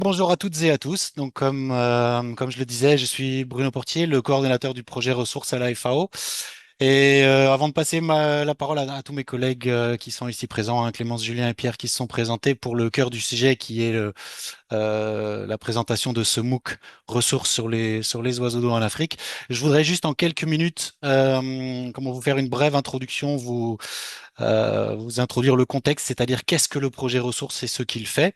Bonjour à toutes et à tous. Donc, comme je le disais, je suis Bruno Portier, le coordinateur du projet ressources à la FAO. Et avant de passer la parole à tous mes collègues qui sont ici présents, hein, Clémence, Julien et Pierre, qui se sont présentés pour le cœur du sujet, qui est la présentation de ce MOOC ressources sur les oiseaux d'eau en Afrique. Je voudrais juste en quelques minutes, comment vous faire une brève introduction, vous introduire le contexte, c'est-à-dire qu'est-ce que le projet ressources et ce qu'il fait.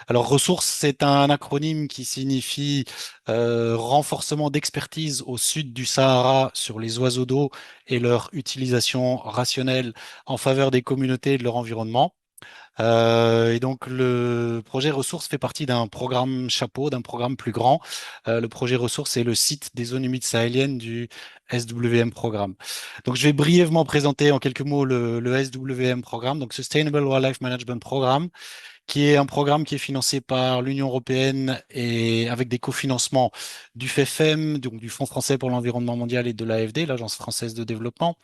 Alors, ressources, c'est un acronyme qui signifie renforcement d'expertise au sud du Sahara sur les oiseaux d'eau et leur utilisation rationnelle en faveur des communautés et de leur environnement. Et donc, le projet ressources fait partie d'un programme chapeau, d'un programme plus grand. Le projet ressources est le site des zones humides sahéliennes du SWM programme. Donc, je vais brièvement présenter en quelques mots le SWM programme, donc Sustainable Wildlife Management Programme, qui est un programme qui est financé par l'Union européenne et avec des cofinancements du FEFEM, donc du Fonds français pour l'environnement mondial et de l'AFD, l'Agence française de développement,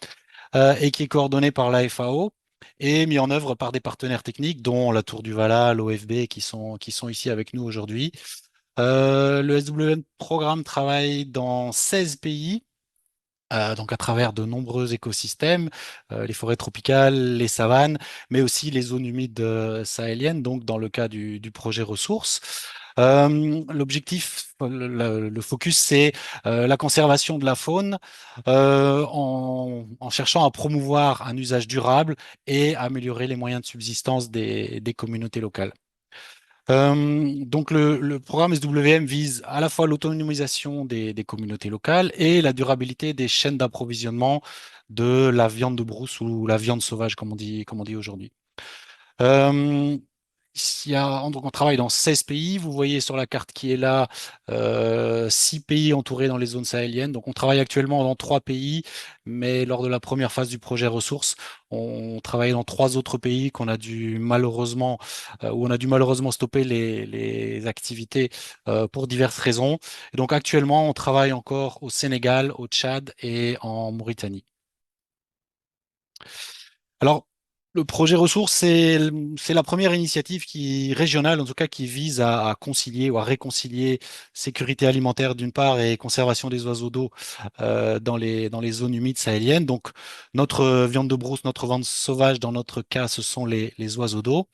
et qui est coordonné par la FAO et mis en œuvre par des partenaires techniques, dont la Tour du Vala, l'OFB, qui sont ici avec nous aujourd'hui. Le SWM programme travaille dans 16 pays, donc à travers de nombreux écosystèmes, les forêts tropicales, les savanes, mais aussi les zones humides sahéliennes, donc dans le cas du projet ressources. L'objectif, le focus, c'est la conservation de la faune en cherchant à promouvoir un usage durable et à améliorer les moyens de subsistance des communautés locales. Donc le programme SWM vise à la fois l'autonomisation des communautés locales et la durabilité des chaînes d'approvisionnement de la viande de brousse ou la viande sauvage, comme on dit aujourd'hui. Euh, donc on travaille dans 16 pays. Vous voyez sur la carte qui est là, 6 pays entourés dans les zones sahéliennes. Donc on travaille actuellement dans 3 pays, mais lors de la première phase du projet ressources, on travaillait dans 3 autres pays où on a dû malheureusement stopper les activités pour diverses raisons. Et donc actuellement, on travaille encore au Sénégal, au Tchad et en Mauritanie. Alors, le projet ressources, c'est la première initiative régionale, en tout cas, qui vise à concilier ou à réconcilier sécurité alimentaire d'une part et conservation des oiseaux d'eau dans les zones humides sahéliennes. Donc, notre viande de brousse, notre viande sauvage, dans notre cas, ce sont les oiseaux d'eau.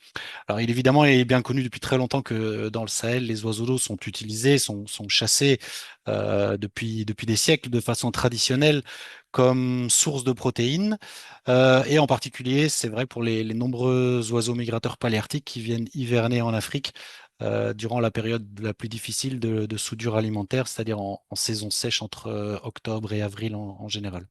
Alors, il évidemment est bien connu depuis très longtemps que dans le Sahel, les oiseaux d'eau sont utilisés, sont chassés depuis des siècles de façon traditionnelle comme source de protéines. Et en particulier, c'est vrai pour les nombreux oiseaux migrateurs paléarctiques qui viennent hiverner en Afrique durant la période la plus difficile de soudure alimentaire, c'est-à-dire en saison sèche entre octobre et avril en général.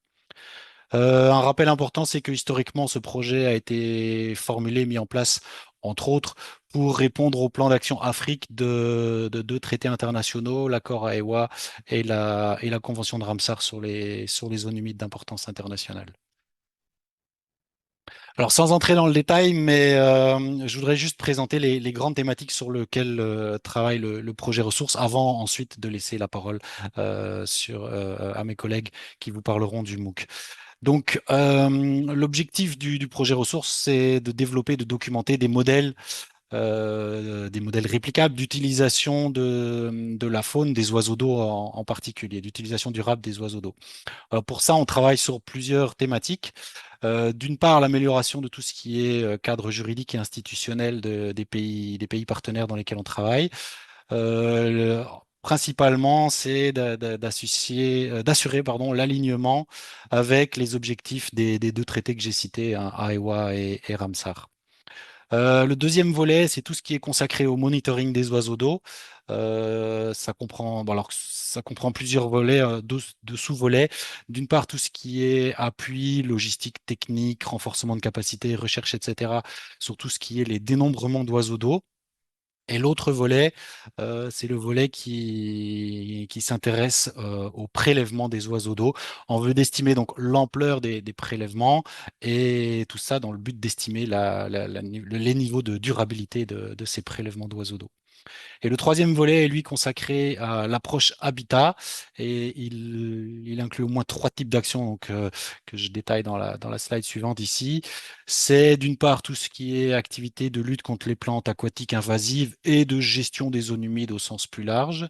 Un rappel important, c'est que historiquement, ce projet a été formulé, mis en place, entre autres, pour répondre au plan d'action Afrique de deux traités internationaux, l'accord AEWA et la Convention de Ramsar sur les zones humides d'importance internationale. Alors, sans entrer dans le détail, mais je voudrais juste présenter les grandes thématiques sur lesquelles travaille le projet ressources avant ensuite de laisser la parole à mes collègues qui vous parleront du MOOC. Donc, l'objectif du projet ressources, c'est de développer, de documenter des modèles réplicables d'utilisation de la faune des oiseaux d'eau en particulier, d'utilisation durable des oiseaux d'eau. Pour ça, on travaille sur plusieurs thématiques. D'une part, l'amélioration de tout ce qui est cadre juridique et institutionnel des pays partenaires dans lesquels on travaille. Principalement, c'est d'assurer pardon, l'alignement avec les objectifs des deux traités que j'ai cités, hein, AEWA et Ramsar. Le deuxième volet, c'est tout ce qui est consacré au monitoring des oiseaux d'eau. Ça comprend plusieurs volets, deux sous-volets. D'une part, tout ce qui est appui, logistique, technique, renforcement de capacité, recherche, etc., sur tout ce qui est les dénombrements d'oiseaux d'eau. Et l'autre volet, c'est le volet qui s'intéresse au prélèvement des oiseaux d'eau. On veut d'estimer donc l'ampleur des prélèvements et tout ça dans le but d'estimer les niveaux de durabilité de ces prélèvements d'oiseaux d'eau. Et le troisième volet est lui consacré à l'approche habitat et il inclut au moins trois types d'actions donc, que je détaille dans la slide suivante ici. C'est d'une part tout ce qui est activité de lutte contre les plantes aquatiques invasives et de gestion des zones humides au sens plus large.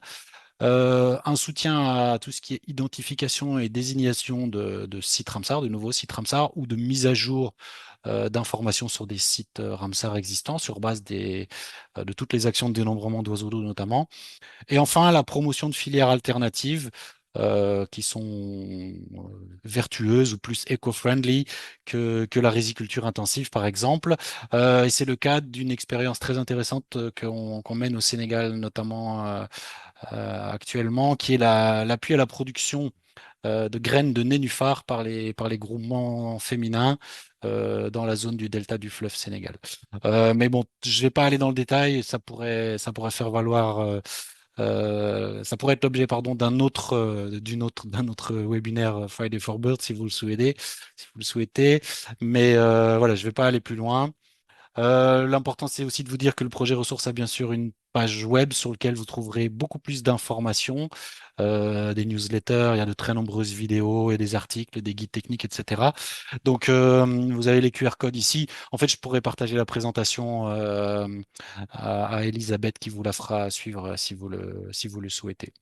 Un soutien à tout ce qui est identification et désignation de sites Ramsar, de nouveaux sites Ramsar ou de mise à jour d'informations sur des sites Ramsar existants sur base de toutes les actions de dénombrement d'oiseaux d'eau notamment. Et enfin, la promotion de filières alternatives qui sont vertueuses ou plus éco-friendly que la riziculture intensive, par exemple. Et c'est le cas d'une expérience très intéressante qu'on mène au Sénégal, notamment actuellement, qui est l'appui à la production de graines de nénuphar par les groupements féminins dans la zone du delta du fleuve Sénégal. Mais bon, je vais pas aller dans le détail, ça pourrait faire valoir, ça pourrait être l'objet, pardon, d'un autre webinaire Friday for Birds si vous le souhaitez, si vous le souhaitez. Mais voilà, je vais pas aller plus loin. L'important, c'est aussi de vous dire que le projet ressource a bien sûr une page web sur laquelle vous trouverez beaucoup plus d'informations, des newsletters, il y a de très nombreuses vidéos et des articles, des guides techniques, etc. Donc, vous avez les QR codes ici. En fait, je pourrais partager la présentation à Elisabeth qui vous la fera suivre si vous le souhaitez.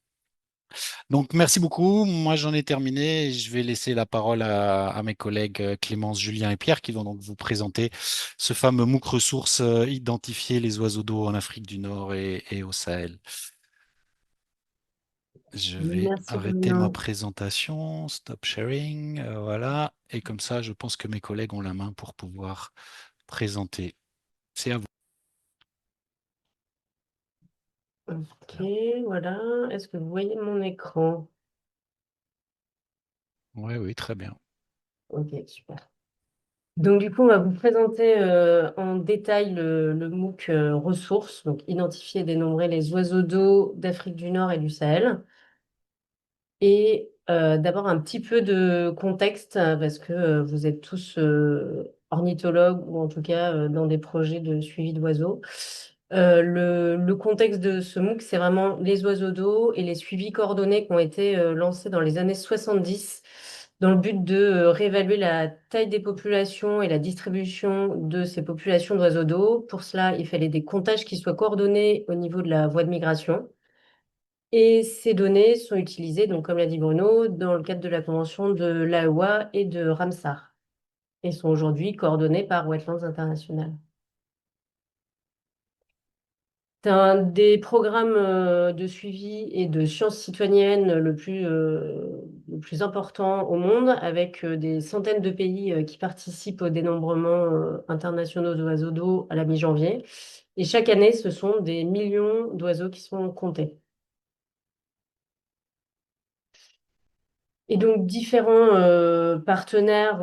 Donc, merci beaucoup. Moi, j'en ai terminé. Je vais laisser la parole à mes collègues Clémence, Julien et Pierre qui vont donc vous présenter ce fameux MOOC ressources, identifier les oiseaux d'eau en Afrique du Nord et au Sahel. Je vais Merci arrêter ma Bruno. présentation, stop sharing, voilà. Et comme ça, je pense que mes collègues ont la main pour pouvoir présenter. C'est à vous. Ok, voilà. Est-ce que vous voyez mon écran? Oui, oui, très bien. Ok, super. Donc du coup, on va vous présenter en détail le MOOC ressources, donc identifier et dénombrer les oiseaux d'eau d'Afrique du Nord et du Sahel. Et d'abord un petit peu de contexte, parce que vous êtes tous ornithologues ou en tout cas dans des projets de suivi d'oiseaux. Le contexte de ce MOOC, c'est vraiment les oiseaux d'eau et les suivis coordonnés qui ont été lancés dans les années 70 dans le but de réévaluer la taille des populations et la distribution de ces populations d'oiseaux d'eau. Pour cela, il fallait des comptages qui soient coordonnés au niveau de la voie de migration. Et ces données sont utilisées, donc, comme l'a dit Bruno, dans le cadre de la convention de l'AEWA et de Ramsar et sont aujourd'hui coordonnées par Wetlands International. C'est un des programmes de suivi et de sciences citoyennes le plus important au monde, avec des centaines de pays qui participent au dénombrement internationaux d'oiseaux d'eau à la mi-janvier. Et chaque année, ce sont des millions d'oiseaux qui sont comptés. Et donc, différents partenaires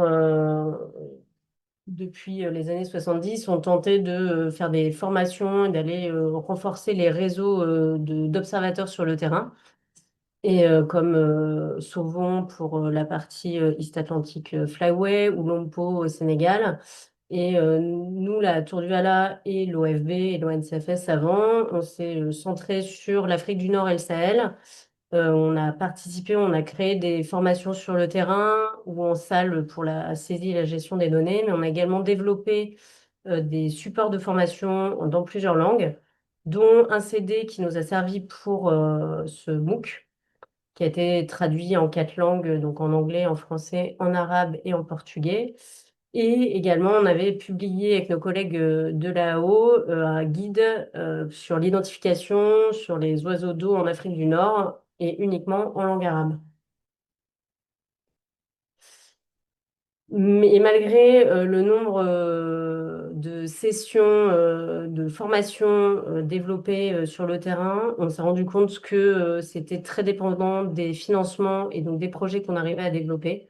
depuis les années 70 ont tenté de faire des formations et d'aller renforcer les réseaux d'observateurs sur le terrain. Et comme Sauvon pour la partie East Atlantic Flyway ou Lompo au Sénégal. Et nous, la Tour du Hala et l'OFB et l'ONCFS avant, on s'est centré sur l'Afrique du Nord et le Sahel. On a participé, on a créé des formations sur le terrain ou en salle pour la saisie et la gestion des données, mais on a également développé des supports de formation dans plusieurs langues, dont un CD qui nous a servi pour ce MOOC, qui a été traduit en 4 langues, donc en anglais, en français, en arabe et en portugais. Et également, on avait publié avec nos collègues de l'AO un guide sur l'identification sur les oiseaux d'eau en Afrique du Nord et uniquement en langue arabe. Et malgré le nombre de sessions de formation développées sur le terrain, on s'est rendu compte que c'était très dépendant des financements et donc des projets qu'on arrivait à développer.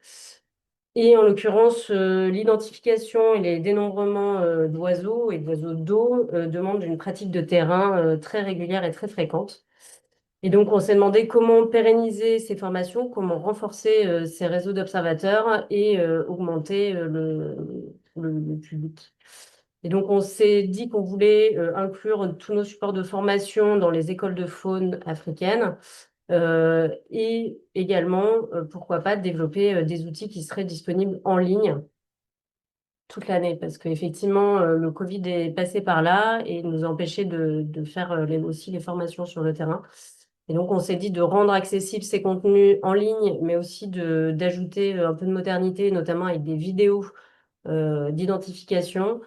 Et en l'occurrence, l'identification et les dénombrements d'oiseaux et d'oiseaux d'eau demandent une pratique de terrain très régulière et très fréquente. Et donc, on s'est demandé comment pérenniser ces formations, comment renforcer ces réseaux d'observateurs et augmenter le public. Et donc, on s'est dit qu'on voulait inclure tous nos supports de formation dans les écoles de faune africaines et également, pourquoi pas, développer des outils qui seraient disponibles en ligne toute l'année parce qu'effectivement, le Covid est passé par là et nous a empêché de faire aussi les formations sur le terrain. Et donc, on s'est dit de rendre accessibles ces contenus en ligne, mais aussi d'ajouter un peu de modernité, notamment avec des vidéos d'identification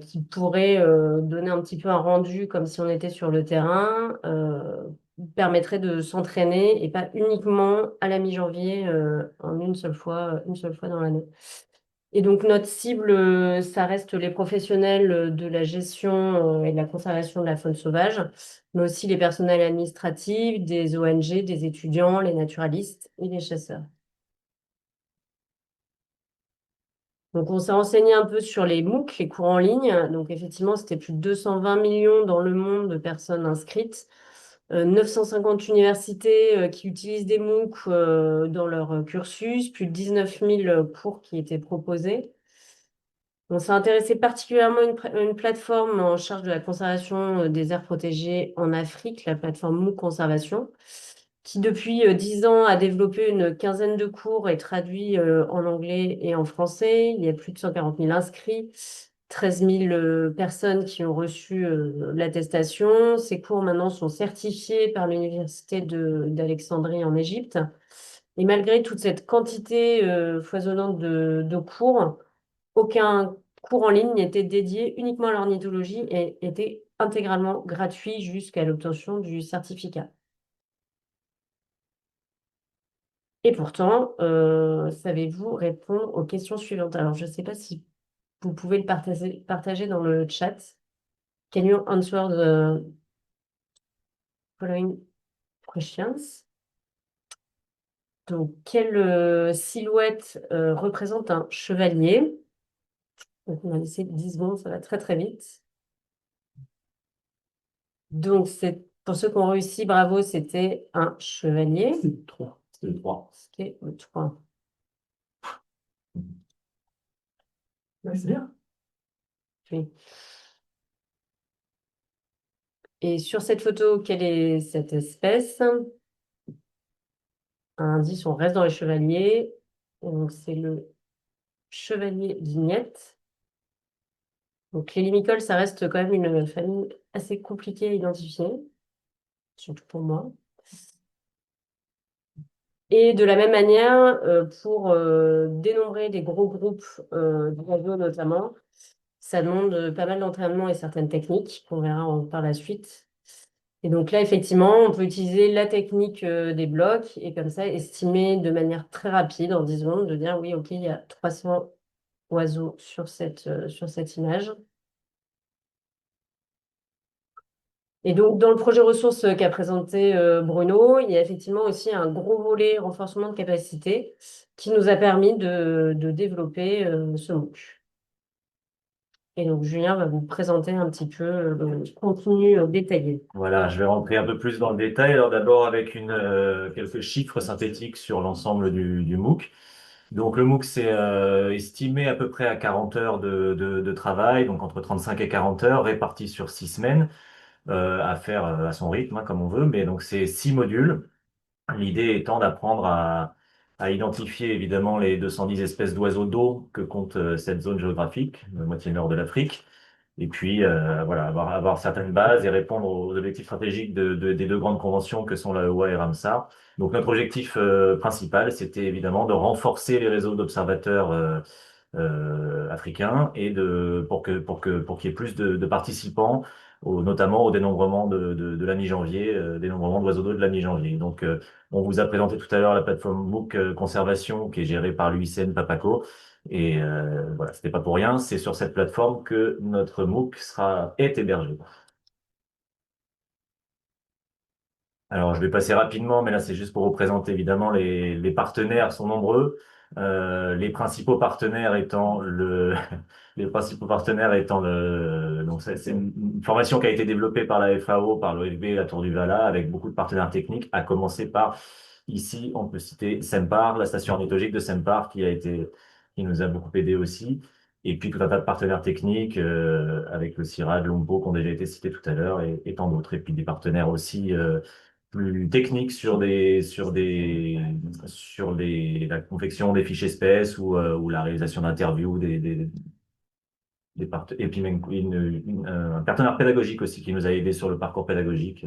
qui pourraient donner un petit peu un rendu comme si on était sur le terrain, permettrait de s'entraîner et pas uniquement à la mi-janvier en une seule fois dans l'année. Et donc notre cible, ça reste les professionnels de la gestion et de la conservation de la faune sauvage, mais aussi les personnels administratifs, des ONG, des étudiants, les naturalistes et les chasseurs. Donc on s'est renseigné un peu sur les MOOC, les cours en ligne. Donc effectivement, c'était plus de 220 millions dans le monde de personnes inscrites. 950 universités qui utilisent des MOOC dans leur cursus, plus de 19 000 cours qui étaient proposés. On s'est intéressé particulièrement à une plateforme en charge de la conservation des aires protégées en Afrique, la plateforme MOOC Conservation, qui depuis 10 ans a développé une quinzaine de cours et traduit en anglais et en français. Il y a plus de 140 000 inscrits, 13 000 personnes qui ont reçu l'attestation. Ces cours maintenant sont certifiés par l'Université d'Alexandrie en Égypte. Et malgré toute cette quantité foisonnante de cours, aucun cours en ligne n'était dédié uniquement à l'ornithologie et était intégralement gratuit jusqu'à l'obtention du certificat. Et pourtant, savez-vous répondre aux questions suivantes? Alors, je ne sais pas si vous pouvez le partager dans le chat. Can you answer the following questions? Donc, quelle silhouette représente un chevalier? Donc, on va laisser 10 secondes, ça va très très vite. Donc, c'est pour ceux qui ont réussi, bravo, c'était un chevalier. C'est 3. C'était le 3. C'était le 3. Ouais, c'est bien. Oui. Et sur cette photo, quelle est cette espèce? Un indice, on reste dans les chevaliers. Donc, c'est le chevalier vignette. Donc, les limicoles, ça reste quand même une famille assez compliquée à identifier, surtout pour moi. Et de la même manière, pour dénombrer des gros groupes d'oiseaux notamment, ça demande pas mal d'entraînement et certaines techniques qu'on verra par la suite. Et donc là, effectivement, on peut utiliser la technique des blocs et comme ça estimer de manière très rapide, en 10 secondes, de dire oui, ok, il y a 300 oiseaux sur cette image. Et donc, dans le projet ressources qu'a présenté Bruno, il y a effectivement aussi un gros volet renforcement de capacité qui nous a permis de développer ce MOOC. Et donc, Julien va vous présenter un petit peu le contenu détaillé. Voilà, je vais rentrer un peu plus dans le détail. Alors d'abord avec quelques chiffres synthétiques sur l'ensemble du MOOC. Donc le MOOC, c'est estimé à peu près à 40 heures de travail, donc entre 35 et 40 heures, réparties sur 6 semaines, à faire à son rythme, hein, comme on veut. Mais donc c'est 6 modules. L'idée étant d'apprendre à identifier évidemment les 210 espèces d'oiseaux d'eau que compte cette zone géographique, la moitié nord de l'Afrique. Et puis voilà, avoir certaines bases et répondre aux objectifs stratégiques des deux grandes conventions que sont l'AEWA et Ramsar. Donc notre objectif principal, c'était évidemment de renforcer les réseaux d'observateurs africains et pour qu'il y ait plus de participants, notamment au dénombrement de la mi-janvier, dénombrement d'oiseaux d'eau de la mi-janvier. Donc on vous a présenté tout à l'heure la plateforme MOOC Conservation qui est gérée par l'UICN Papaco. Et voilà, c'était pas pour rien, c'est sur cette plateforme que notre MOOC est hébergé. Alors, je vais passer rapidement, mais là, c'est juste pour vous présenter, évidemment, les partenaires sont nombreux. Les principaux partenaires étant les principaux partenaires étant donc c'est une formation qui a été développée par la FAO, par l'OFB et la Tour du Vala, avec beaucoup de partenaires techniques, à commencer par, ici, on peut citer SEMPAR, la station ornithologique de SEMPAR, qui nous a beaucoup aidé aussi. Et puis tout un tas de partenaires techniques avec le CIRAD, l'OMPO qui ont déjà été cités tout à l'heure et tant d'autres. Et puis des partenaires aussi plus techniques sur la confection des fiches espèces ou la réalisation d'interviews et puis même un partenaire pédagogique aussi qui nous a aidés sur le parcours pédagogique.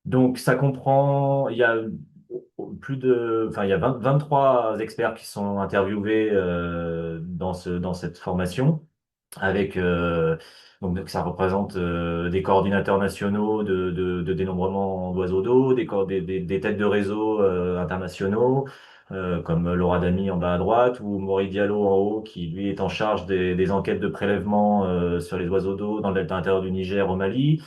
Donc, ça comprend, il y a enfin, il y a 23 experts qui sont interviewés dans cette formation, avec, donc ça représente des coordinateurs nationaux de dénombrement d'oiseaux d'eau, des têtes de réseau internationaux, comme Laura Damy en bas à droite, ou Maurice Diallo en haut, qui lui est en charge des enquêtes de prélèvement sur les oiseaux d'eau dans le delta intérieur du Niger au Mali,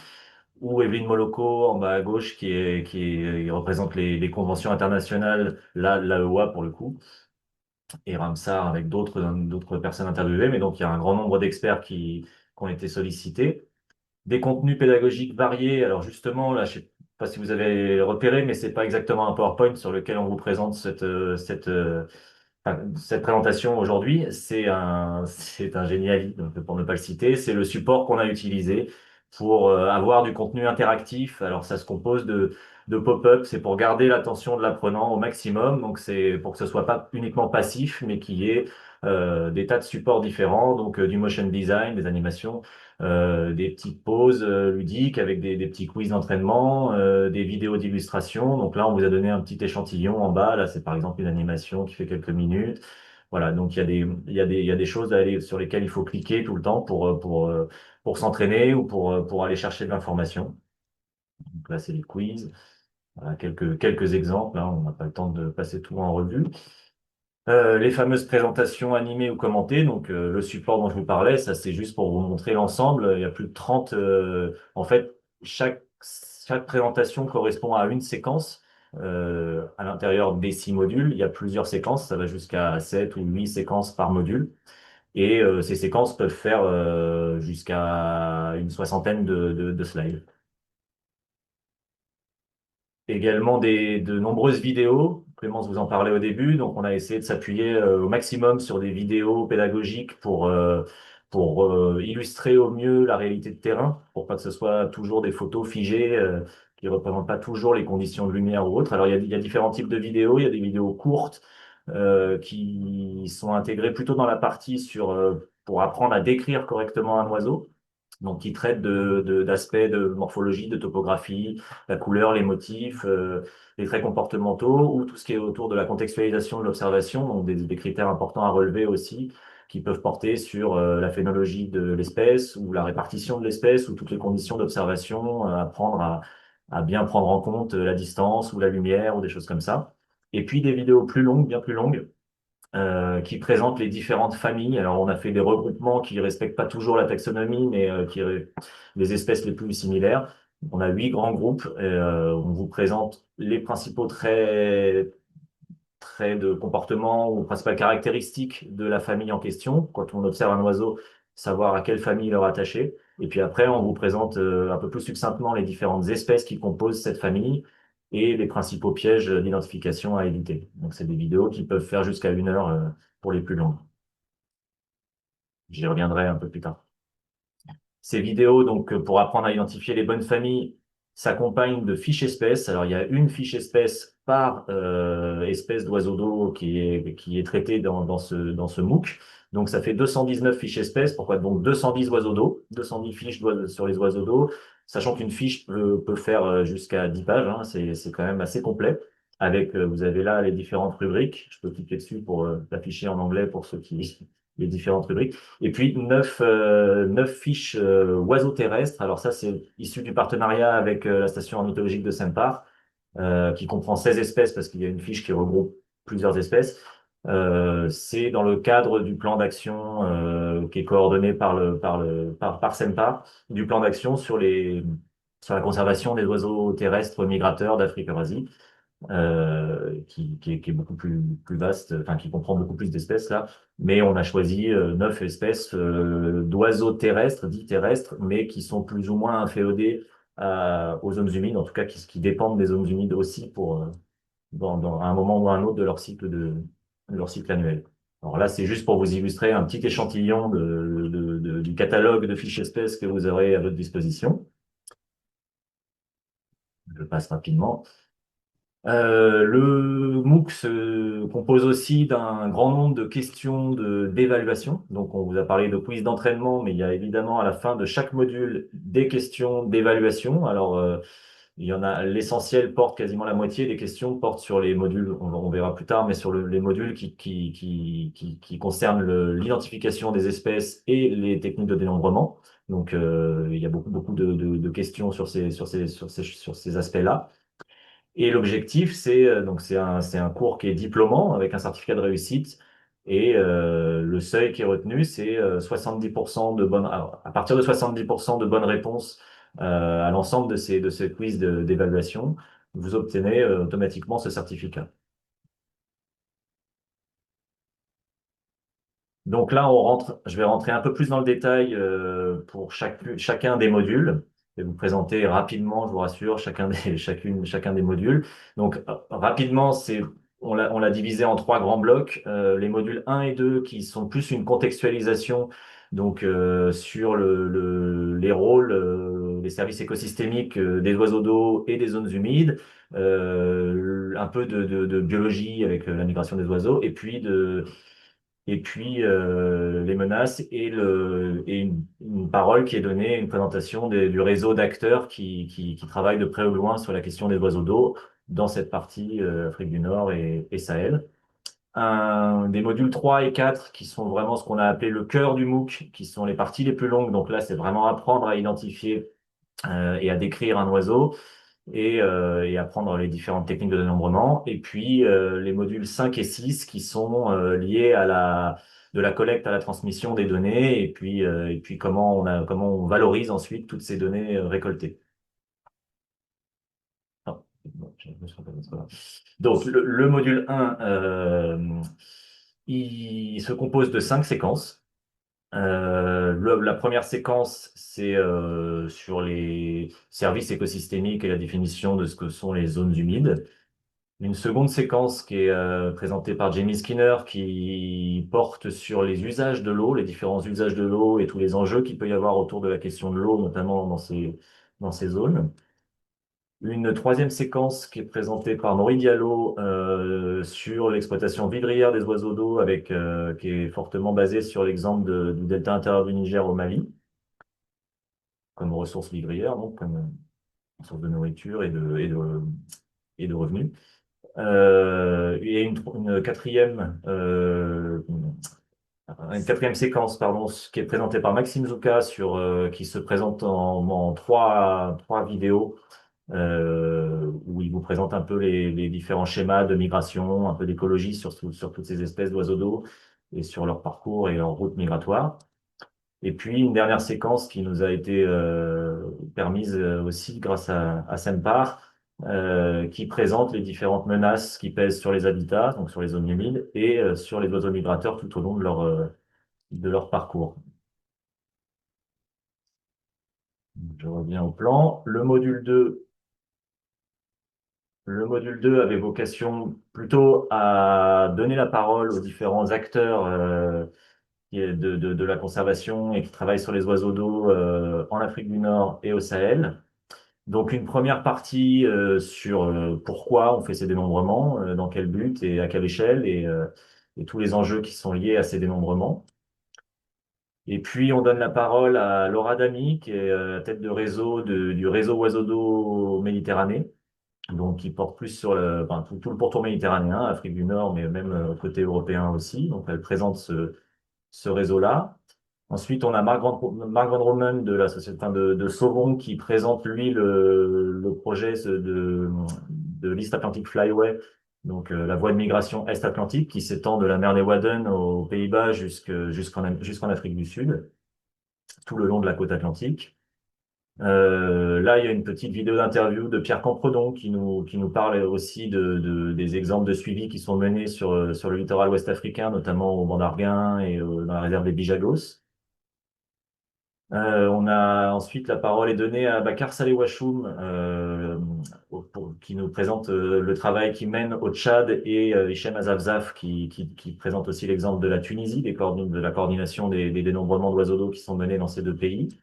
ou Evelyne Moloko en bas à gauche qui représente les conventions internationales, là, l'AEWA pour le coup, et Ramsar avec d'autres personnes interviewées. Mais donc, il y a un grand nombre d'experts qui ont été sollicités. Des contenus pédagogiques variés. Alors justement, là, je sais pas si vous avez repéré, mais c'est pas exactement un PowerPoint sur lequel on vous présente cette présentation aujourd'hui. C'est un génial, pour ne pas le citer. C'est le support qu'on a utilisé pour avoir du contenu interactif. Alors ça se compose de pop-up. C'est pour garder l'attention de l'apprenant au maximum. Donc c'est pour que ce soit pas uniquement passif, mais qu'il y ait des tas de supports différents. Donc du motion design, des animations, des petites pauses ludiques avec des petits quiz d'entraînement, des vidéos d'illustration. Donc là, on vous a donné un petit échantillon en bas. Là, c'est par exemple une animation qui fait quelques minutes. Voilà, donc il y a des choses sur lesquelles il faut cliquer tout le temps pour s'entraîner ou pour aller chercher de l'information. Donc là, c'est les quiz. Voilà, quelques exemples, hein, on n'a pas le temps de passer tout en revue. Les fameuses présentations animées ou commentées, donc le support dont je vous parlais, ça c'est juste pour vous montrer l'ensemble. Il y a plus de 30. En fait, chaque présentation correspond à une séquence. À l'intérieur des 6 modules, il y a plusieurs séquences, ça va jusqu'à 7 ou 8 séquences par module. Et ces séquences peuvent faire jusqu'à une soixantaine de slides. Également de nombreuses vidéos. Clémence vous en parlait au début, donc on a essayé de s'appuyer au maximum sur des vidéos pédagogiques pour illustrer au mieux la réalité de terrain, pour pas que ce soit toujours des photos figées qui représentent pas toujours les conditions de lumière ou autres. Alors il y a différents types de vidéos. Il y a des vidéos courtes qui sont intégrées plutôt dans la partie pour apprendre à décrire correctement un oiseau. Donc, qui traite d'aspects de morphologie, de topographie, la couleur, les motifs, les traits comportementaux, ou tout ce qui est autour de la contextualisation de l'observation, donc des critères importants à relever aussi, qui peuvent porter sur la phénologie de l'espèce, ou la répartition de l'espèce, ou toutes les conditions d'observation, apprendre à bien prendre en compte la distance, ou la lumière, ou des choses comme ça. Et puis des vidéos plus longues, bien plus longues, qui présente les différentes familles. Alors, on a fait des regroupements qui respectent pas toujours la taxonomie, mais les espèces les plus similaires. On a 8 grands groupes. On vous présente les principaux traits de comportement ou principales caractéristiques de la famille en question. Quand on observe un oiseau, savoir à quelle famille il est rattaché. Et puis après, on vous présente un peu plus succinctement les différentes espèces qui composent cette famille et les principaux pièges d'identification à éviter. Donc, c'est des vidéos qui peuvent faire jusqu'à 1 heure pour les plus longues. J'y reviendrai un peu plus tard. Ces vidéos, donc, pour apprendre à identifier les bonnes familles, s'accompagnent de fiches espèces. Alors, il y a une fiche espèce par espèce d'oiseau d'eau qui est traitée dans ce MOOC. Donc, ça fait 219 fiches espèces. Pourquoi donc 210 oiseaux d'eau, 210 fiches sur les oiseaux d'eau, sachant qu'une fiche peut faire jusqu'à 10 pages. Hein, c'est quand même assez complet. Vous avez là les différentes rubriques. Je peux cliquer dessus pour l'afficher en anglais pour ceux qui les différentes rubriques. Et puis 9 fiches oiseaux terrestres. Alors ça, c'est issu du partenariat avec la station ornithologique de Saint-Par, qui comprend 16 espèces parce qu'il y a une fiche qui regroupe plusieurs espèces. C'est dans le cadre du plan d'action qui est coordonné par Saint-Par, du plan d'action sur la conservation des oiseaux terrestres migrateurs d'Afrique Eurasie qui est beaucoup plus vaste, enfin qui comprend beaucoup plus d'espèces là. Mais on a choisi 9 espèces d'oiseaux terrestres, dits terrestres, mais qui sont plus ou moins inféodés aux zones humides, en tout cas qui dépendent des zones humides aussi pour à un moment ou à un autre de leur cycle annuel. Alors là, c'est juste pour vous illustrer un petit échantillon du catalogue de fiches espèces que vous aurez à votre disposition. Je passe rapidement. Le MOOC se compose aussi d'un grand nombre de questions d'évaluation. Donc, on vous a parlé de quiz d'entraînement, mais il y a évidemment à la fin de chaque module des questions d'évaluation. Alors, il y en a, l'essentiel porte quasiment la moitié des questions portent sur les modules, on verra plus tard, mais sur les modules qui concernent l'identification des espèces et les techniques de dénombrement. Donc, il y a beaucoup de questions sur ces aspects-là. Et l'objectif, c'est un cours qui est diplômant avec un certificat de réussite. Et le seuil qui est retenu, c'est 70% de bonnes, à partir de 70% de bonnes réponses à l'ensemble de ces quiz d'évaluation, vous obtenez automatiquement ce certificat. Donc là, je vais rentrer un peu plus dans le détail pour chacun des modules. Je vais vous présenter rapidement, je vous rassure, chacun des modules. Donc rapidement, on l'a divisé en trois grands blocs. Les modules 1 et 2 qui sont plus une contextualisation donc sur les rôles, les services écosystémiques des oiseaux d'eau et des zones humides. Un peu de biologie avec la migration des oiseaux et puis les menaces et une parole qui est donnée, une présentation du réseau d'acteurs qui travaillent de près ou de loin sur la question des oiseaux d'eau dans cette partie Afrique du Nord et Sahel. Des modules 3 et 4 qui sont vraiment ce qu'on a appelé le cœur du MOOC, qui sont les parties les plus longues. Donc là, c'est vraiment apprendre à identifier et à décrire un oiseau et apprendre les différentes techniques de dénombrement. Et puis les modules 5 et 6 qui sont liés à de la collecte à la transmission des données et puis comment on valorise ensuite toutes ces données récoltées. Non, je me suis trompé, c'est pas grave. Donc le module 1, il se compose de 5 séquences. La première séquence, c'est sur les services écosystémiques et la définition de ce que sont les zones humides. Une seconde séquence qui est présentée par Jamie Skinner qui porte sur les usages de l'eau, les différents usages de l'eau et tous les enjeux qu'il peut y avoir autour de la question de l'eau, notamment dans ces zones. Une troisième séquence qui est présentée par Maurice Diallo sur l'exploitation vivrière des oiseaux d'eau qui est fortement basée sur l'exemple du delta intérieur du Niger au Mali, comme ressource vivrière, donc comme source de nourriture et de revenus. Et une quatrième séquence, pardon, qui est présentée par Maxime Zouka qui se présente en trois vidéos où il vous présente un peu les différents schémas de migration, un peu d'écologie sur toutes ces espèces d'oiseaux d'eau et sur leur parcours et leur route migratoire. Et puis une dernière séquence qui nous a été permise aussi grâce à Sempar, qui présente les différentes menaces qui pèsent sur les habitats, donc sur les zones humides, et sur les oiseaux migrateurs tout au long de leur parcours. Je reviens au plan. Le module 2 avait vocation plutôt à donner la parole aux différents acteurs de la conservation et qui travaillent sur les oiseaux d'eau en Afrique du Nord et au Sahel. Donc une première partie sur pourquoi on fait ces dénombrements, dans quel but et à quelle échelle et tous les enjeux qui sont liés à ces dénombrements. Et puis on donne la parole à Laura Damy, qui est tête de réseau du réseau Oiseaux d'eau Méditerranée, donc qui porte plus sur tout le pourtour méditerranéen, Afrique du Nord, mais même côté européen aussi. Donc elle présente ce réseau-là. Ensuite, on a Marc Van Romen de la société de Sauvon qui présente lui le projet de l'East Atlantic Flyway, donc la voie de migration Est-Atlantique qui s'étend de la mer des Wadden aux Pays-Bas jusqu'en Afrique du Sud, tout le long de la côte atlantique. Là, il y a une petite vidéo d'interview de Pierre Campredon qui nous parle aussi des exemples de suivi qui sont menés sur le littoral ouest africain, notamment au banc d'Arguin et dans la réserve des Bijagos. Ensuite la parole est donnée à Bakar Saleh Wachoum, qui nous présente le travail qu'il mène au Tchad, et Hichem Azafzaf qui présente aussi l'exemple de la Tunisie, de la coordination des dénombrements d'oiseaux d'eau qui sont menés dans ces deux pays.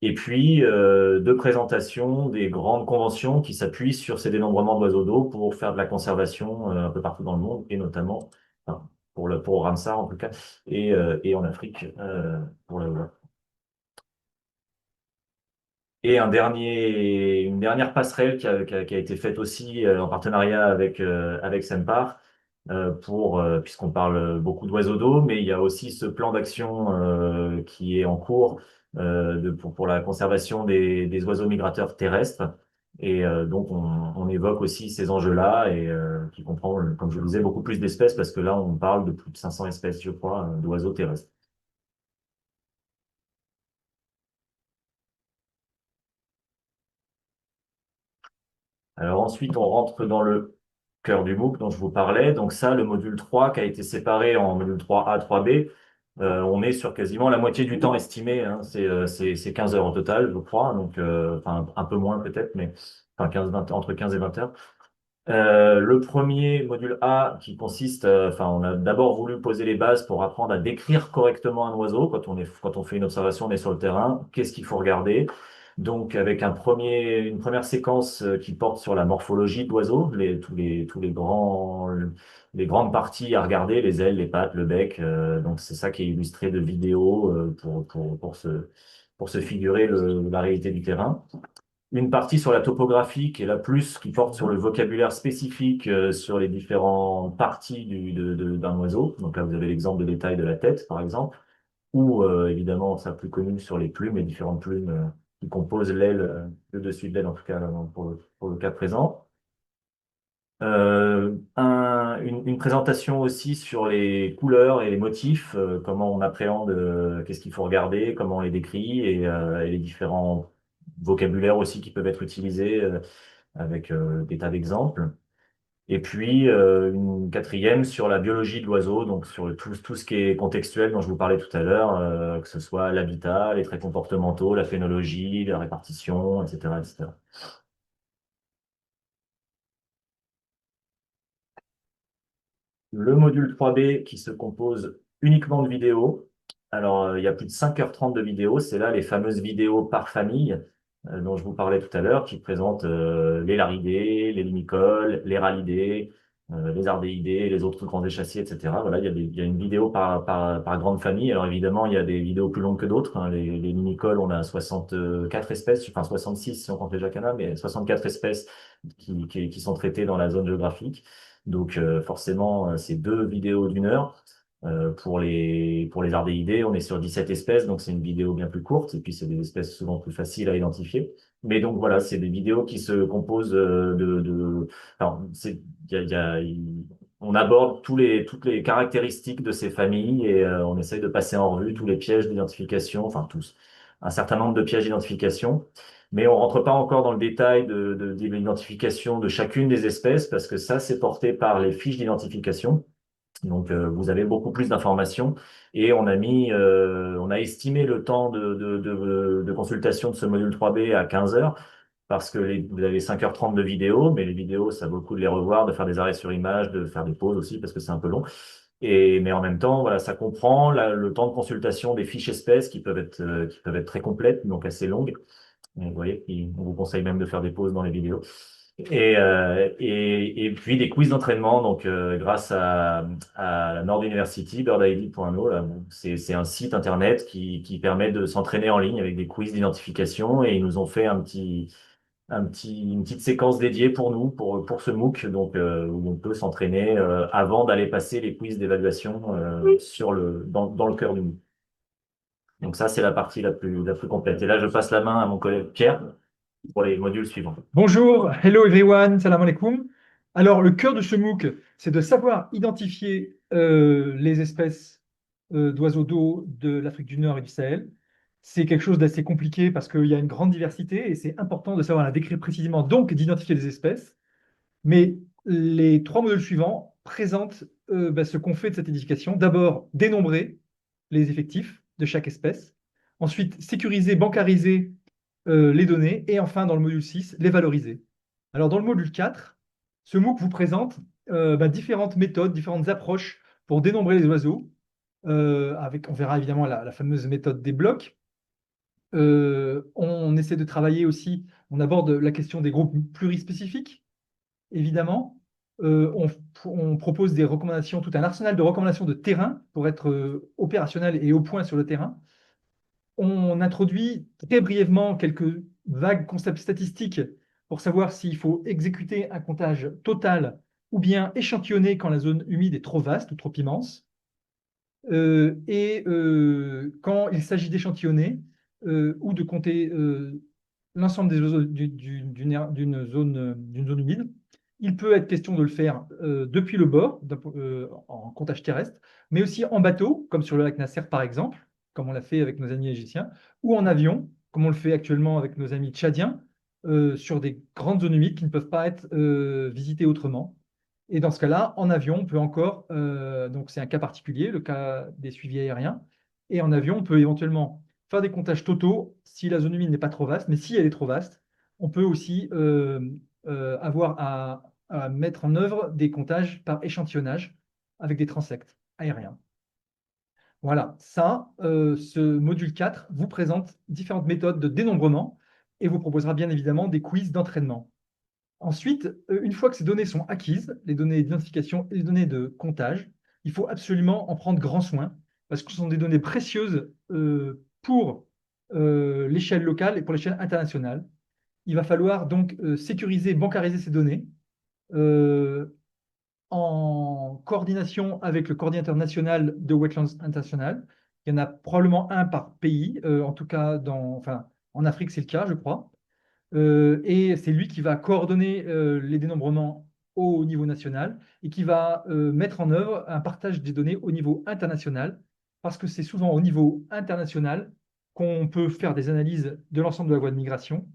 Et puis, deux présentations des grandes conventions qui s'appuient sur ces dénombrements d'oiseaux d'eau pour faire de la conservation un peu partout dans le monde, et notamment enfin, pour Ramsar en tout cas, et en Afrique pour la. Et une dernière passerelle qui a été faite aussi en partenariat avec Sempar, puisqu'on parle beaucoup d'oiseaux d'eau, mais il y a aussi ce plan d'action qui est en cours pour la conservation des oiseaux migrateurs terrestres. Et donc on évoque aussi ces enjeux-là, et qui comprend, comme je le disais, beaucoup plus d'espèces, parce que là on parle de plus de 500 espèces, je crois, d'oiseaux terrestres. Alors ensuite, on rentre dans le cœur du MOOC dont je vous parlais. Donc ça, le module 3 qui a été séparé en module 3A, 3B, on est sur quasiment la moitié du temps estimé, hein. C'est 15 heures au total, je crois, donc enfin, un peu moins peut-être, mais enfin 15, entre 15 et 20 heures. Le premier module A qui consiste, enfin, on a d'abord voulu poser les bases pour apprendre à décrire correctement un oiseau. Quand on fait une observation, on est sur le terrain. Qu'est-ce qu'il faut regarder? Donc, avec une première séquence qui porte sur la morphologie de l'oiseau, tous les grandes parties à regarder, les ailes, les pattes, le bec. Donc, c'est ça qui est illustré de vidéos pour se figurer la réalité du terrain. Une partie sur la topographie qui est la plus, qui porte sur le vocabulaire spécifique sur les différentes parties d'un oiseau. Donc là, vous avez l'exemple de détail de la tête, par exemple, ou évidemment, ça plus connu sur les plumes, les différentes plumes qui composent l'aile, le dessus de l'aile, en tout cas pour le cas présent. Une présentation aussi sur les couleurs et les motifs, comment on appréhende, qu'est-ce qu'il faut regarder, comment on les décrit, et les différents vocabulaires aussi qui peuvent être utilisés avec des tas d'exemples. Et puis une quatrième sur la biologie de l'oiseau, donc sur tout ce qui est contextuel dont je vous parlais tout à l'heure, que ce soit l'habitat, les traits comportementaux, la phénologie, la répartition, etc., etc. Le module 3B qui se compose uniquement de vidéos. Alors, il y a plus de 5h30 de vidéos. C'est là les fameuses vidéos par famille dont je vous parlais tout à l'heure, qui présentent les laridés, les limicoles, les ralidés, les ardéidés, les autres grands échassiers, etc. Voilà, il y a une vidéo par grande famille. Alors évidemment, il y a des vidéos plus longues que d'autres, hein. Les limicoles, on a 64 espèces, enfin 66 si on compte les jacanas, mais 64 espèces qui sont traitées dans la zone géographique. Donc forcément, c'est deux vidéos d'1 heure. Pour les ardéidés, on est sur 17 espèces, donc c'est une vidéo bien plus courte, et puis c'est des espèces souvent plus faciles à identifier. Mais donc voilà, c'est des vidéos qui se composent alors, on aborde toutes les caractéristiques de ces familles, et on essaye de passer en revue tous les pièges d'identification, enfin tous, un certain nombre de pièges d'identification. Mais on rentre pas encore dans le détail de l'identification de chacune des espèces, parce que ça, c'est porté par les fiches d'identification. Donc, vous avez beaucoup plus d'informations, et on a estimé le temps de consultation de ce module 3B à 15 heures, parce que vous avez 5h30 de vidéos, mais les vidéos, ça vaut le coup de les revoir, de faire des arrêts sur image, de faire des pauses aussi, parce que c'est un peu long. Mais en même temps, voilà, ça comprend le temps de consultation des fiches espèces qui peuvent être très complètes, donc assez longues. Vous voyez, on vous conseille même de faire des pauses dans les vidéos. Et puis des quiz d'entraînement, donc grâce à la Nord University, birdid.no, là, bon, c'est un site internet qui permet de s'entraîner en ligne avec des quiz d'identification, et ils nous ont fait une petite séquence dédiée pour nous, pour ce MOOC, donc où on peut s'entraîner avant d'aller passer les quiz d'évaluation dans le cœur du MOOC. Donc ça, c'est la partie la plus complète. Et là, je passe la main à mon collègue Pierre pour les modules suivants. Bonjour, hello everyone, salam alaikum. Alors, le cœur de ce MOOC, c'est de savoir identifier les espèces d'oiseaux d'eau de l'Afrique du Nord et du Sahel. C'est quelque chose d'assez compliqué parce qu'il y a une grande diversité et c'est important de savoir la décrire précisément, donc d'identifier les espèces. Mais les trois modules suivants présentent ce qu'on fait de cette identification. D'abord, dénombrer les effectifs de chaque espèce. Ensuite, sécuriser, bancariser les données. Et enfin, dans le module 6, les valoriser. Alors, dans le module 4, ce MOOC vous présente différentes méthodes, différentes approches pour dénombrer les oiseaux. On verra évidemment la fameuse méthode des blocs. On essaie de travailler aussi, on aborde la question des groupes plurispécifiques, évidemment. On propose des recommandations, tout un arsenal de recommandations de terrain pour être opérationnel et au point sur le terrain. On introduit très brièvement quelques vagues concepts statistiques pour savoir s'il faut exécuter un comptage total ou bien échantillonner quand la zone humide est trop vaste ou trop immense. Quand il s'agit d'échantillonner ou de compter l'ensemble des oiseaux d'une zone humide, il peut être question de le faire depuis le bord, en comptage terrestre, mais aussi en bateau, comme sur le lac Nasser par exemple, comme on l'a fait avec nos amis égyptiens, ou en avion, comme on le fait actuellement avec nos amis tchadiens, sur des grandes zones humides qui ne peuvent pas être visitées autrement. Et dans ce cas-là, en avion, on peut encore, donc c'est un cas particulier, le cas des suivis aériens, et en avion, on peut éventuellement faire des comptages totaux si la zone humide n'est pas trop vaste, mais si elle est trop vaste, on peut aussi avoir à mettre en œuvre des comptages par échantillonnage avec des transects aériens. Voilà, ce module 4 vous présente différentes méthodes de dénombrement et vous proposera bien évidemment des quiz d'entraînement. Ensuite, une fois que ces données sont acquises, les données d'identification et les données de comptage, il faut absolument en prendre grand soin parce que ce sont des données précieuses pour l'échelle locale et pour l'échelle internationale. Il va falloir donc sécuriser, bancariser ces données euh, en coordination avec le coordinateur national de Wetlands International. Il y en a probablement un par pays, en tout cas en Afrique, c'est le cas, je crois. Et c'est lui qui va coordonner les dénombrements au niveau national et qui va mettre en œuvre un partage des données au niveau international, parce que c'est souvent au niveau international qu'on peut faire des analyses de l'ensemble de la voie de migration.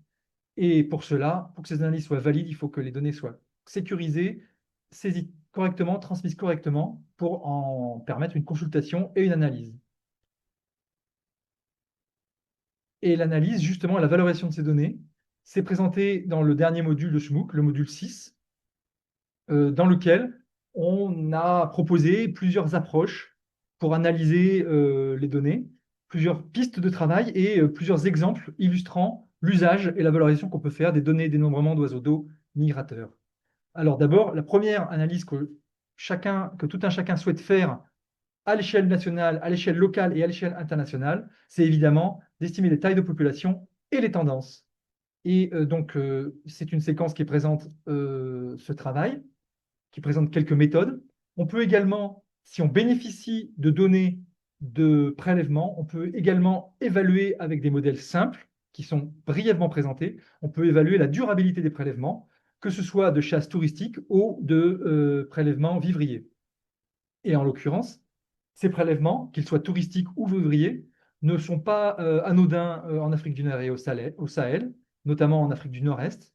Et pour cela, pour que ces analyses soient valides, il faut que les données soient sécurisées, saisies correctement, transmises correctement, pour en permettre une consultation et une analyse. Et l'analyse, justement, la valorisation de ces données, c'est présenté dans le dernier module de ce MOOC, le module 6, dans lequel on a proposé plusieurs approches pour analyser les données, plusieurs pistes de travail et plusieurs exemples illustrant l'usage et la valorisation qu'on peut faire des données dénombrement d'oiseaux d'eau migrateurs. Alors d'abord, la première analyse que tout un chacun souhaite faire à l'échelle nationale, à l'échelle locale et à l'échelle internationale, c'est évidemment d'estimer les tailles de population et les tendances. Et c'est une séquence qui présente ce travail, qui présente quelques méthodes. On peut également, si on bénéficie de données de prélèvement, on peut également évaluer avec des modèles simples qui sont brièvement présentés. On peut évaluer la durabilité des prélèvements, que ce soit de chasse touristique ou de prélèvements vivriers. Et en l'occurrence, ces prélèvements, qu'ils soient touristiques ou vivriers, ne sont pas anodins en Afrique du Nord et au Sahel, notamment en Afrique du Nord-Est,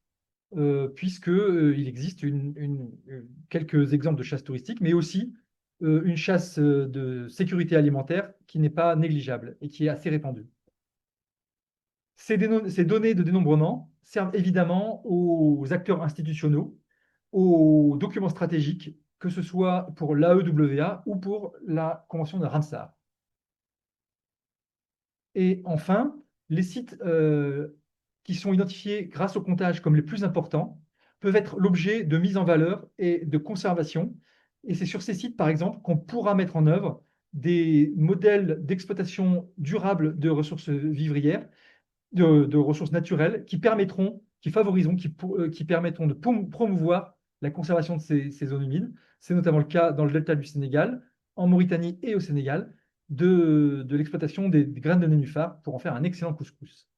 puisqu'il existe quelques exemples de chasse touristique, mais aussi une chasse de sécurité alimentaire qui n'est pas négligeable et qui est assez répandue. Ces données de dénombrement servent évidemment aux acteurs institutionnels, aux documents stratégiques, que ce soit pour l'AEWA ou pour la Convention de Ramsar. Et enfin, les sites qui sont identifiés grâce au comptage comme les plus importants peuvent être l'objet de mise en valeur et de conservation. Et c'est sur ces sites, par exemple, qu'on pourra mettre en œuvre des modèles d'exploitation durable de ressources vivrières, de ressources naturelles qui favoriseront, qui permettront de promouvoir la conservation de ces zones humides. C'est notamment le cas dans le delta du Sénégal, en Mauritanie et au Sénégal, de l'exploitation des graines de nénuphar pour en faire un excellent couscous,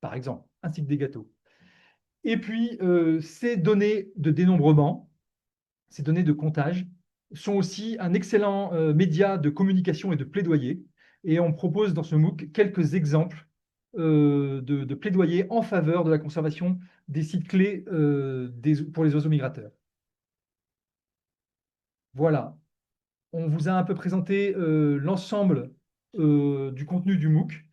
par exemple, ainsi que des gâteaux. Et puis, ces données de dénombrement, ces données de comptage, sont aussi un excellent média de communication et de plaidoyer. Et on propose dans ce MOOC quelques exemples de plaidoyer en faveur de la conservation des sites clés pour les oiseaux migrateurs. Voilà, on vous a un peu présenté l'ensemble du contenu du MOOC.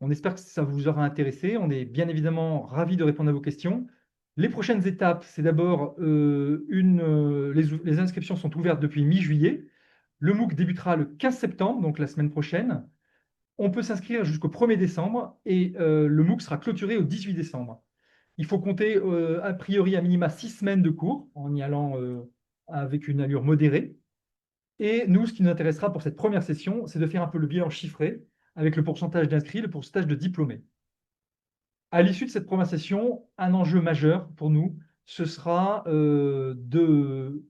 On espère que ça vous aura intéressé. On est bien évidemment ravis de répondre à vos questions. Les prochaines étapes, c'est d'abord les inscriptions sont ouvertes depuis mi-juillet. Le MOOC débutera le 15 septembre, donc la semaine prochaine. On peut s'inscrire jusqu'au 1er décembre et le MOOC sera clôturé au 18 décembre. Il faut compter a priori à minima 6 semaines de cours en y allant avec une allure modérée. Et nous, ce qui nous intéressera pour cette première session, c'est de faire un peu le bilan chiffré avec le pourcentage d'inscrits, le pourcentage de diplômés. À l'issue de cette première session, un enjeu majeur pour nous, ce sera de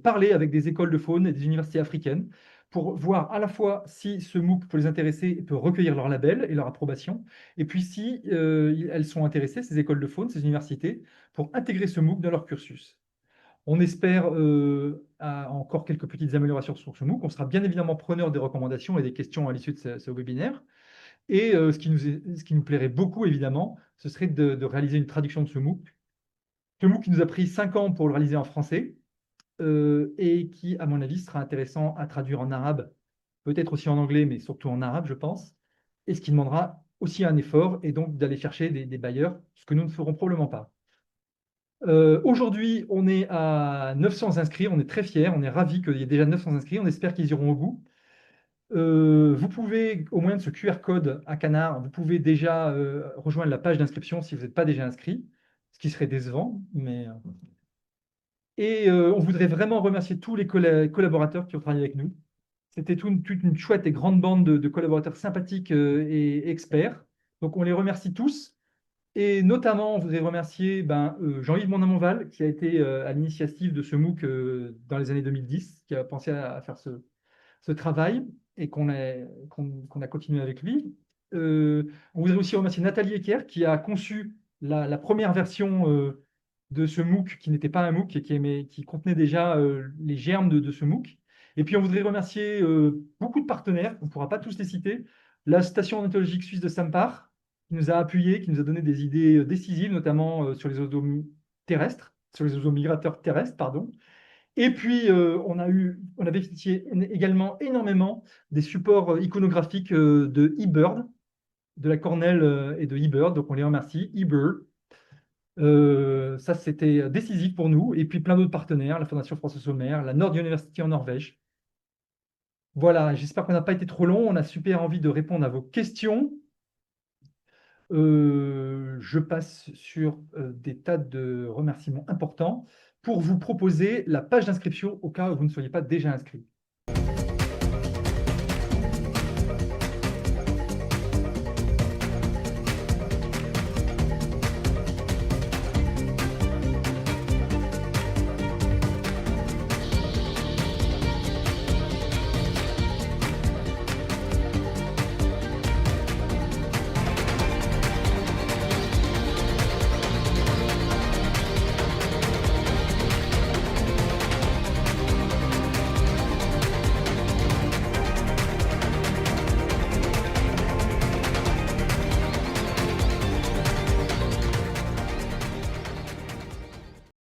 parler avec des écoles de faune et des universités africaines pour voir à la fois si ce MOOC peut les intéresser et peut recueillir leur label et leur approbation, et puis si elles sont intéressées, ces écoles de faune, ces universités, pour intégrer ce MOOC dans leur cursus. On espère encore quelques petites améliorations sur ce MOOC. On sera bien évidemment preneur des recommandations et des questions à l'issue de ce webinaire. Et ce qui nous plairait beaucoup, évidemment, ce serait de réaliser une traduction de ce MOOC. Ce MOOC qui nous a pris 5 ans pour le réaliser en français et qui, à mon avis, sera intéressant à traduire en arabe, peut-être aussi en anglais, mais surtout en arabe, je pense, et ce qui demandera aussi un effort et donc d'aller chercher des bailleurs, ce que nous ne ferons probablement pas. Aujourd'hui, on est à 900 inscrits, on est très fiers, on est ravis qu'il y ait déjà 900 inscrits, on espère qu'ils iront au bout. Vous pouvez, au moyen de ce QR code à Canard, vous pouvez déjà rejoindre la page d'inscription si vous n'êtes pas déjà inscrit, ce qui serait décevant. Et on voudrait vraiment remercier tous les collaborateurs qui ont travaillé avec nous. C'était toute une chouette et grande bande de collaborateurs sympathiques et experts. Donc on les remercie tous. Et notamment, on voudrait remercier Jean-Yves Mondamonval, qui a été à l'initiative de ce MOOC dans les années 2010, qui a pensé à faire ce travail et qu'on a continué avec lui. On voudrait aussi remercier Nathalie Ecker, qui a conçu la première version de ce MOOC, qui n'était pas un MOOC, mais qui contenait déjà les germes de ce MOOC. Et puis, on voudrait remercier beaucoup de partenaires, on ne pourra pas tous les citer. La Station ornithologique suisse de Sampar, qui nous a appuyés, qui nous a donné des idées décisives, notamment sur les oiseaux terrestres, sur les oiseaux migrateurs terrestres, pardon. Et puis, on a bénéficié également énormément des supports iconographiques de eBird, de la Cornell et de eBird, donc on les remercie, eBird. Ça, c'était décisif pour nous. Et puis, plein d'autres partenaires, la Fondation François Sommer, la Nord University en Norvège. Voilà, j'espère qu'on n'a pas été trop long. On a super envie de répondre à vos questions. Je passe sur des tas de remerciements importants pour vous proposer la page d'inscription au cas où vous ne soyez pas déjà inscrit.